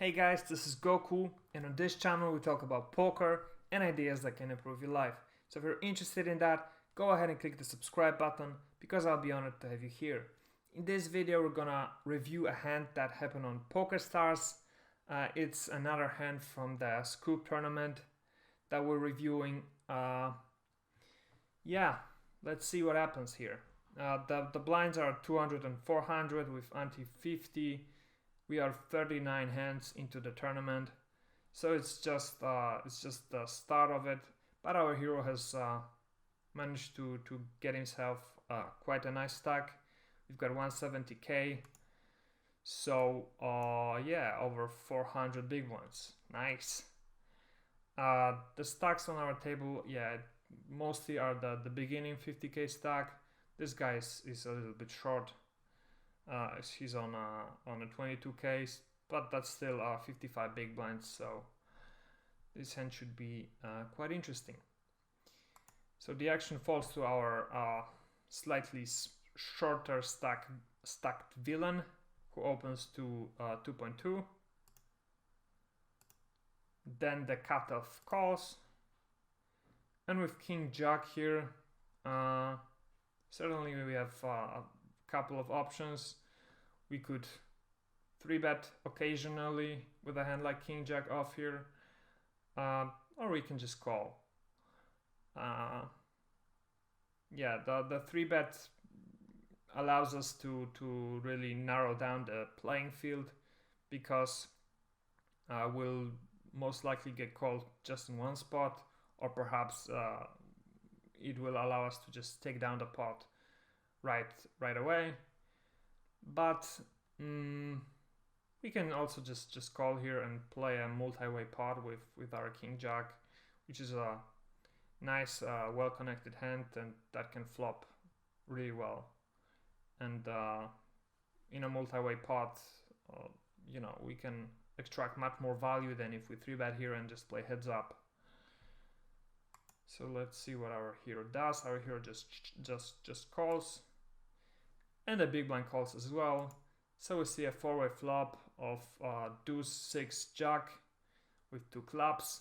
Hey guys, this is Goku, and on this channel we talk about poker and ideas that can improve your life. So if you're interested in that, go ahead and click the subscribe button because I'll be honored to have you here. In this video we're gonna review a hand that happened on PokerStars. It's another hand from the Scoop tournament that we're reviewing. Yeah, let's see what happens here. The blinds are 200 and 400 with ante 50. We are 39 hands into the tournament, so it's just the start of it. But our hero has managed to get himself quite a nice stack. We've got 170k, so yeah, over 400 big ones. Nice. The stacks on our table, yeah, mostly are the beginning 50k stack. This guy is a little bit short. He's on a 22k, but that's still 55 big blinds, so this hand should be quite interesting. So the action falls to our slightly shorter stacked villain, who opens to 2.2. Then the cutoff calls, and with King Jack here, certainly we have couple of options. We could 3-bet occasionally with a hand like King Jack off here, or we can just call. Yeah, the 3-bet allows us to really narrow down the playing field, because we'll most likely get called just in one spot, or perhaps it will allow us to just take down the pot right away. But we can also just call here and play a multi-way pot with our King Jack, which is a nice well-connected hand, and that can flop really well. And in a multi-way pot, you know, we can extract much more value than if we 3-bet here and just play heads up. So let's see what our hero does. Our hero just calls, and the big blind calls as well. So we see a 4-way flop of deuce 6 jack with 2 clubs.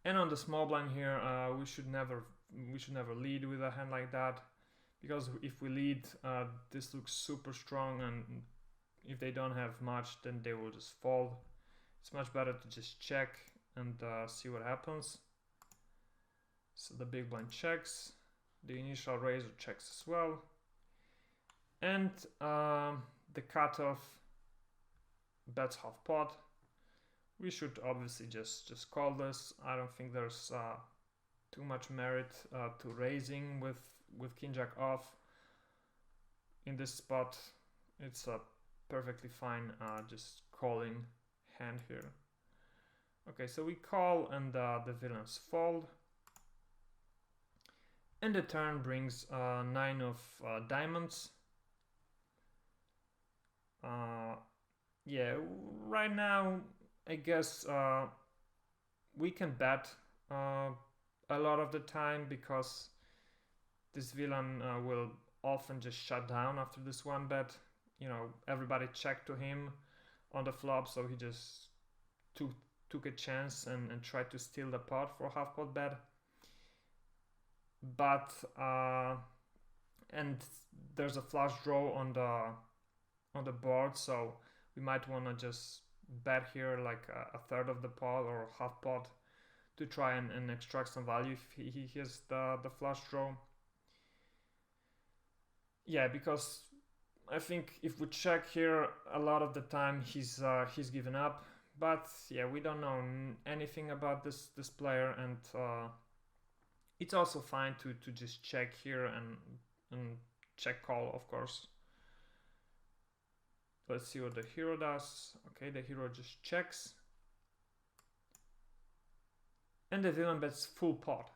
And on the small blind here, we should never lead with a hand like that, because if we lead, this looks super strong, and if they don't have much, then they will just fold. It's much better to just check and see what happens. So the big blind checks, the initial raiser checks as well, and the cutoff bets half pot. We should obviously just call this. I don't think there's too much merit to raising with King Jack off in this spot. It's a perfectly fine just calling hand here. Okay, so we call, and the villains fold. And the turn brings 9 of diamonds. Yeah, right now I guess we can bet a lot of the time, because this villain will often just shut down after this one bet. You know, everybody checked to him on the flop, so he just took a chance and tried to steal the pot for half pot bet. But and there's a flush draw on the board, so we might want to just bet here like a third of the pot or half pot to try and extract some value if he has the flush draw. Yeah, because I think if we check here, a lot of the time he's given up. But yeah, we don't know anything about this player, and it's also fine to just check here and check call, of course. Let's see what the hero does. Okay, the hero just checks, and the villain bets full pot.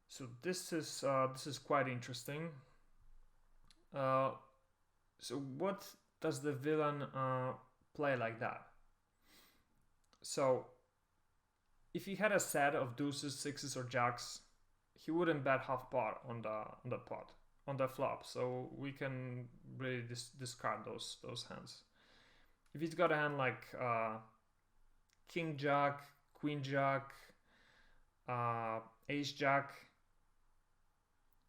So this is quite interesting. So what does the villain play like that? So if he had a set of deuces, sixes, or jacks, he wouldn't bet half pot on the pot. on the flop, so we can really discard those hands. If he's got a hand like king jack, queen jack, ace jack,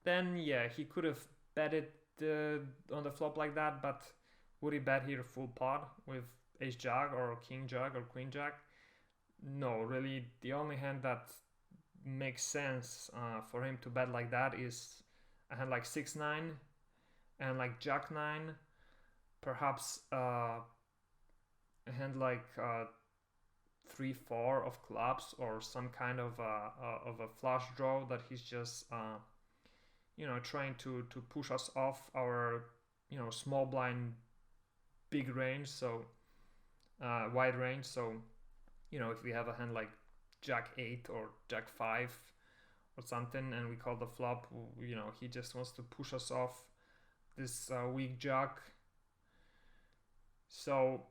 then yeah, he could have betted on the flop like that, but would he bet here full pot with ace jack or king jack or queen jack? No, really, the only hand that makes sense for him to bet like that is a hand like 6-9 and like jack 9, perhaps a hand like 3-4 of clubs, or some kind of a flush draw that he's just trying to push us off our small blind big range, so wide range. So if we have a hand like jack 8 or jack 5 or something and we call the flop, he just wants to push us off this weak jack. So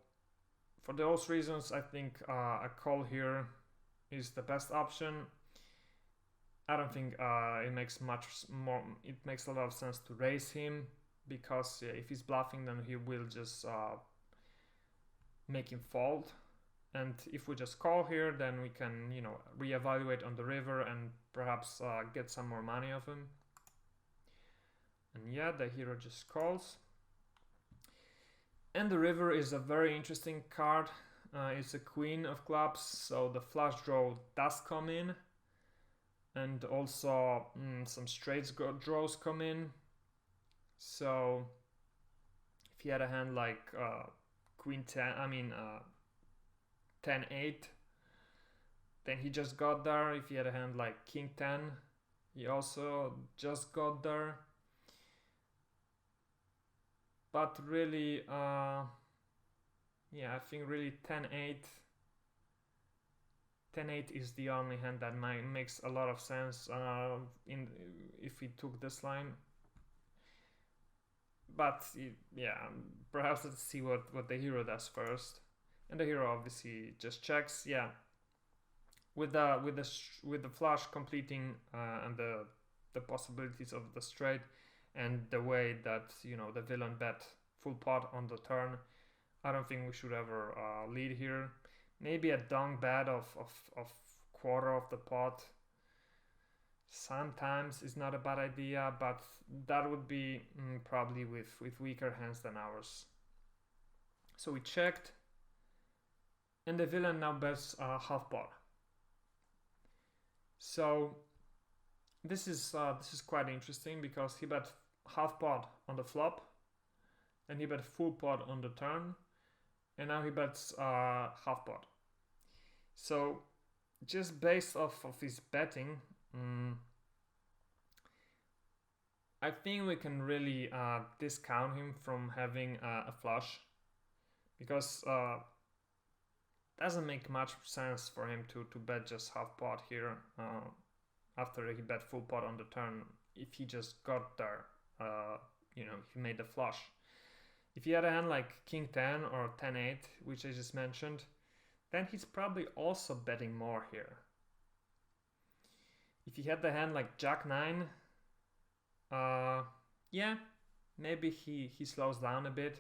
for those reasons, I think a call here is the best option. I don't think it makes much more. It makes a lot of sense to raise him, because if he's bluffing, then he will just make him fold. And if we just call here, then we can reevaluate on the river and perhaps get some more money off him. And yeah, the hero just calls. And the river is a very interesting card. It's a queen of clubs, so the flush draw does come in, and also some straight draws come in. So if he had a hand like queen 10, 10-8, then he just got there. If he had a hand like king 10, he also just got there. But really, I think really 10-8 is the only hand that makes a lot of sense if we took this line. But yeah, perhaps let's see what the hero does first. And the hero obviously just checks. Yeah, with the flush completing and the possibilities of the straight, and the way that the villain bet full pot on the turn, I don't think we should ever lead here. Maybe a dong bet of quarter of the pot sometimes is not a bad idea, but that would be probably with weaker hands than ours. So we checked, and the villain now bets half pot. So this is quite interesting, because he bet half pot on the flop, and he bet full pot on the turn, and now he bets half pot. So just based off of his betting, I think we can really discount him from having a flush, because doesn't make much sense for him to bet just half pot here after he bet full pot on the turn, if he just got there. He made the flush. If he had a hand like king 10 or 10-8, which I just mentioned, then he's probably also betting more here. If he had the hand like jack 9, yeah, maybe he slows down a bit,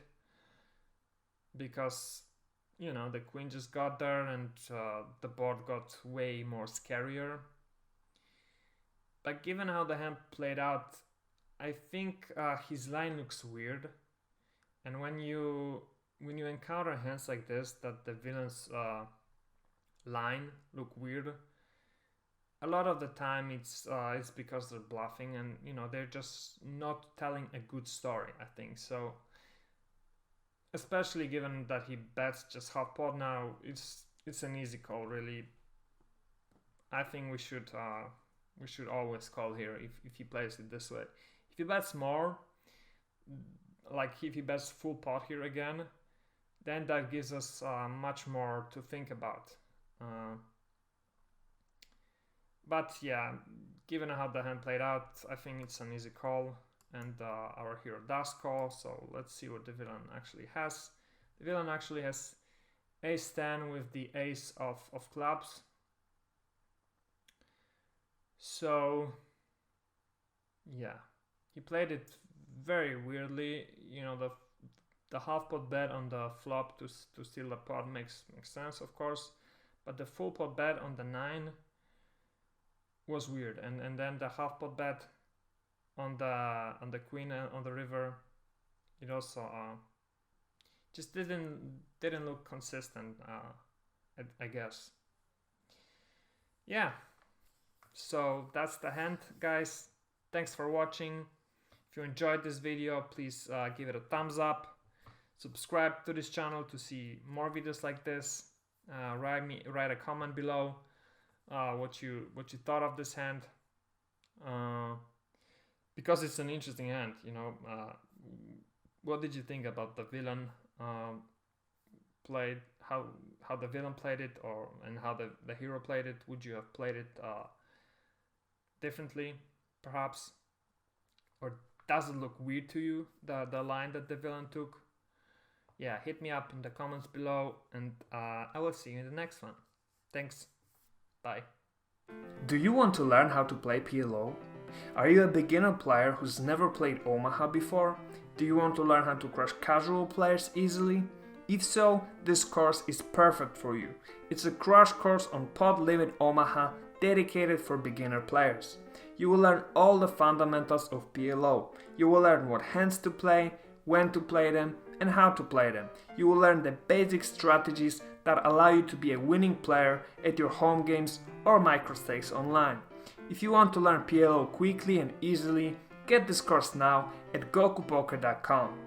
because the queen just got there and the board got way more scarier. But given how the hand played out, I think his line looks weird. And when you encounter hands like this, that the villain's line look weird, a lot of the time it's because they're bluffing, and they're just not telling a good story, I think. So especially given that he bets just half pot now, it's an easy call, really. I think we should always call here if he plays it this way. If he bets more, like if he bets full pot here again, then that gives us much more to think about. But yeah, given how the hand played out, I think it's an easy call, and our hero does call. So let's see what the villain actually has. The villain actually has ace 10 with the ace of clubs. So yeah, he played it very weirdly. The the half pot bet on the flop to steal the pot makes sense, of course, but the full pot bet on the 9 was weird, and then the half pot bet on the queen on the river, it also just didn't look consistent, I guess. Yeah, so that's the hand, guys. Thanks for watching. If you enjoyed this video, please give it a thumbs up. Subscribe to this channel to see more videos like this. Write a comment below what you thought of this hand, because it's an interesting hand. You know, what did you think about the villain played? How the villain played it, and how the hero played it? Would you have played it differently, perhaps? Or does it look weird to you, the line that the villain took? Yeah, hit me up in the comments below, and I will see you in the next one. Thanks. Bye. Do you want to learn how to play PLO? Are you a beginner player who's never played Omaha before? Do you want to learn how to crush casual players easily? If so, this course is perfect for you. It's a crash course on Pot Limit Omaha dedicated for beginner players. You will learn all the fundamentals of PLO. You will learn what hands to play, when to play them, and how to play them. You will learn the basic strategies that allow you to be a winning player at your home games or microstakes online. If you want to learn PLO quickly and easily, get this course now at gokupoker.com.